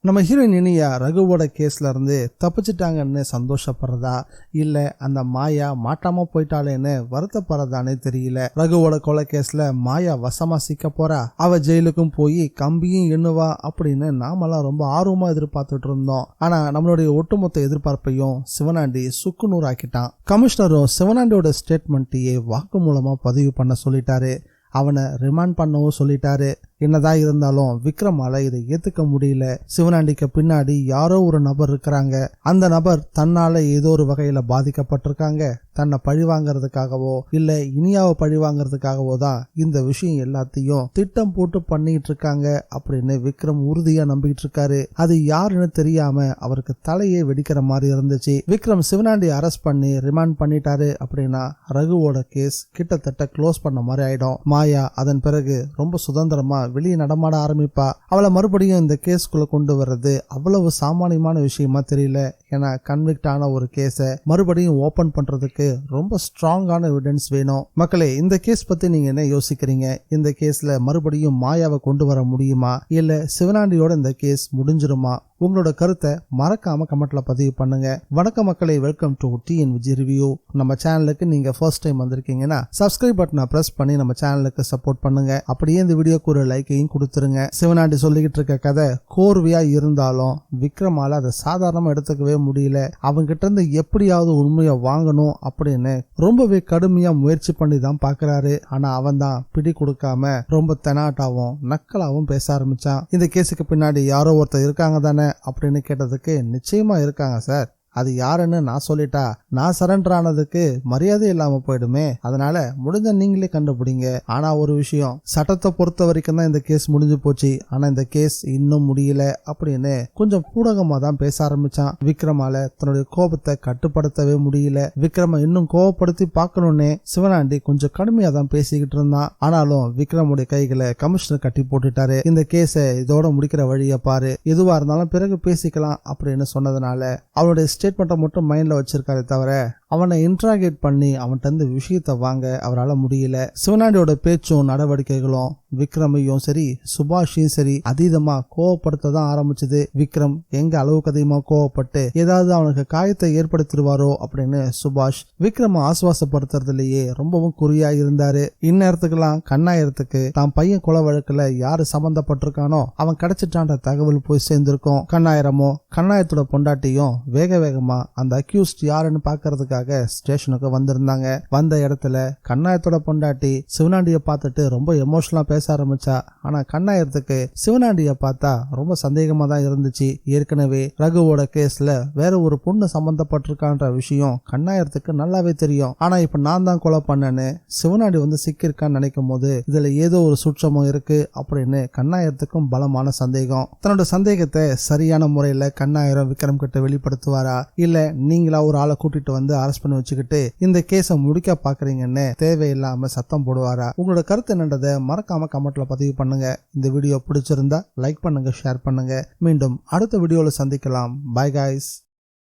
நம்ம ஹீரோயின் இனியா ரகுவோட கேஸ்ல இருந்து தப்பிச்சிட்டாங்கன்னு சந்தோஷப்படுறதா இல்ல அந்த மாயா மாட்டாம போயிட்டாளேன்னு வருத்தப்படுறதானே தெரியல. ரகுவோட கொலை கேஸ்ல மாயா வசமா சிக்க போறா, அவ ஜெயிலுக்கும் போய் கம்பியும் எண்ணுவா அப்படின்னு நாமெல்லாம் ரொம்ப ஆர்வமா எதிர்பார்த்துட்டு இருந்தோம். ஆனா நம்மளுடைய ஒட்டுமொத்த எதிர்பார்ப்பையும் சிவனாண்டி சுக்குநூறு ஆக்கிட்டான். கமிஷனரும் சிவனாண்டியோட ஸ்டேட்மெண்ட்டையே வாக்கு மூலமா பதிவு பண்ண சொல்லிட்டாரு. அவனை ரிமாண்ட் பண்ணவும் சொல்லிட்டாரு. என்னதான் இருந்தாலும் விக்ரமால இதை ஏத்துக்க முடியல. சிவனாண்டிக்கு பின்னாடி யாரோ ஒரு நபர் இருக்கிறாங்க. அந்த நபர் தன்னால ஏதோ ஒரு வகையில பாதிக்கப்பட்டிருக்காங்க. தன்னை பழி வாங்கறதுக்காகவோ இல்ல இனியாவை பழி வாங்கறதுக்காகவோ தான் இந்த விஷயம் எல்லாத்தையும் திட்டம் போட்டு பண்ணிட்டு இருக்காங்க அப்படின்னு விக்ரம் உறுதியா நம்பிட்டு இருக்காரு. அது யாருன்னு தெரியாம அவருக்கு தலையே வெடிக்கிற மாதிரி இருந்துச்சு. விக்ரம் சிவனாண்டி அரெஸ்ட் பண்ணி ரிமாண்ட் பண்ணிட்டாரு அப்படின்னா ரகுவோட கேஸ் கிட்டத்தட்ட க்ளோஸ் பண்ண மாதிரி ஆயிடும். மாயா அதன் பிறகு ரொம்ப சுதந்திரமா வெளியே நடமாட ஆரம்பிப்பா. அவளை மறுபடியும் இந்த கேஸ்குள்ள கொண்டு வர்றது அவ்வளவு சாமானியமான விஷயமா தெரியல. ஏன்னா கன்விக்ட் ஆன ஒரு கேஸை மறுபடியும் ஓபன் பண்றதுக்கு ரொம்ப ஸ்ட்ராங்கான எவிடன்ஸ் வேணும். மக்களே, இந்த கேஸ் பத்தி நீங்க என்ன யோசிக்கிறீங்க? இந்த கேஸ்ல மறுபடியும் மாயாவை கொண்டு வர முடியுமா இல்ல சிவனாண்டியோட இந்த கேஸ் முடிஞ்சிருமா? உங்களோட கருத்தை மறக்காம கமெண்ட்ல பதிவு பண்ணுங்க. வணக்கம் மக்களே, வெல்கம் டு TNVG ரிவ்யூ. நம்ம சேனலுக்கு நீங்க ஃபர்ஸ்ட் டைம் வந்திருக்கீங்கன்னா சப்ஸ்கிரைப் பட்டனை பிரஸ் பண்ணி நம்ம சேனலுக்கு சப்போர்ட் பண்ணுங்க. அப்படியே இந்த வீடியோக்கு ஒரு லைக்கையும் கொடுத்துருங்க. சிவனாண்டி சொல்லிக்கிட்டு இருக்க கதை கோர்வையா இருந்தாலும் விக்ரமால அதை சாதாரணமா எடுத்துக்கவே முடியல. அவங்க கிட்ட இருந்து எப்படியாவது உண்மையை வாங்கணும் அப்படின்னு ரொம்பவே கடுமையா முயற்சி பண்ணி தான் பாக்குறாரு. ஆனா அவன் தான் பிடி கொடுக்காம ரொம்ப தெனாட்டாவும் நக்கலாவும் பேச ஆரம்பிச்சான். இந்த கேஸுக்கு பின்னாடி யாரோ ஒருத்தர் இருக்காங்க தானே அப்படின்னு கேட்டதுக்கு நிச்சயமா இருக்காங்க சார். அது யாருன்னு நான் சொல்லிட்டா நான் சரண்டர் ஆனதுக்கு மரியாதை இல்லாம போயிடுமே. அதனால முடிஞ்ச நீங்களே கண்டுபிடிங்க. ஆனா ஒரு விஷயம், சட்டத்தை பொறுத்த வரைக்கும் தான் இந்த கேஸ் முடிஞ்சு போச்சு. ஆனா இந்த கேஸ் இன்னும் முடியல அப்படின்னு கொஞ்சம் பூடகமா தான் பேச ஆரம்பிச்சான். விக்ரமால தன்னுடைய கோபத்தை கட்டுப்படுத்தவே முடியல. விக்ரம இன்னும் கோபப்படுத்தி பார்க்கணும்னே சிவனாண்டி கொஞ்சம் கடுமையா தான் பேசிக்கிட்டு இருந்தான். ஆனாலும் விக்ரமுடைய கைகளை கமிஷனர் கட்டி போட்டுட்டாரு. இந்த கேஸை இதோட முடிக்கிற வழியை பாரு, எதுவா இருந்தாலும் பிறகு பேசிக்கலாம் அப்படின்னு சொன்னதுனால அவனுடைய ஸ்டேட்மெண்ட்டை மட்டும் மைண்ட்ல வச்சிருக்காரு தவிர அவனை இன்ட்ராகேட் பண்ணி அவன்கிட்ட இருந்து விஷயத்தை வாங்க அவரால் முடியல. சிவனாண்டியோட பேச்சும் நடவடிக்கைகளும் விக்ரமையும் சரி சுபாஷையும் சரி அதீதமா கோவப்படுத்த தான் ஆரம்பிச்சது. விக்ரம் எங்க அளவுக்கு அதிகமா கோவப்பட்டு ஏதாவது அவனுக்கு காயத்தை ஏற்படுத்திடுவாரோ அப்படின்னு சுபாஷ் விக்ரம ஆசுவாசப்படுத்துறதுலயே ரொம்பவும் குறியா இருந்தாரு. இந்நேரத்துக்கெல்லாம் கண்ணாயிரத்துக்கு தான் பையன் கொலை வழக்குல யாரு சம்பந்தப்பட்டிருக்கானோ அவன் கிடைச்சிட்டான்ற தகவல் போய் சேர்ந்திருக்கும். கண்ணாயிரமோ கண்ணாயிரத்தோட பொண்டாட்டியும் வேக வேகமா அந்த அக்யூஸ்ட் யாருன்னு பாக்குறதுக்கு ஸ்டேஷனுக்கு வந்திருந்தாங்க. வந்த இடத்துல கண்ணாயத்தோட பொண்டாட்டி சிவனாண்டிய பார்த்துட்டு ரொம்ப எமோஷனலா பேச ஆரம்பிச்சா. ஆனா கண்ணாயத்துக்கு சிவனாண்டிய பார்த்தா ரொம்ப சந்தேகமா தான் இருந்துச்சு. ஏற்கனவே ரகுவோட கேஸ்ல வேற ஒரு பொண்ணு சம்பந்தப்பட்டிருக்கான்ற விஷயம் கண்ணாயத்துக்கு நல்லாவே தெரியும். ஆனா இப்ப நான் தான் கொலை பண்ணேன்னு சிவனாண்டி வந்து சிக்கிருக்கான்னு நினைக்கும் போது இதுல ஏதோ ஒரு சுற்றமும் இருக்கு அப்படின்னு கண்ணாயத்துக்கும் பலமான சந்தேகம். தன்னோட சந்தேகத்தை சரியான முறையில கண்ணாயிரம் விக்ரம் கிட்ட வெளிப்படுத்துவாரா இல்ல நீங்களா ஒரு ஆளை கூட்டிட்டு வந்து அரெஸ்ட் பண்ணி வச்சுக்கிட்டு இந்த கேஸை முடிக்க பாக்குறீங்கன்னு தேவையில்லாம சத்தம் போடுவாரா? உங்களோட கருத்து என்னன்றதை மறக்காம கமெண்ட்ல பதிவு பண்ணுங்க. இந்த வீடியோ பிடிச்சிருந்தா லைக் பண்ணுங்க, ஷேர் பண்ணுங்க. மீண்டும் அடுத்த வீடியோல சந்திக்கலாம். By guys.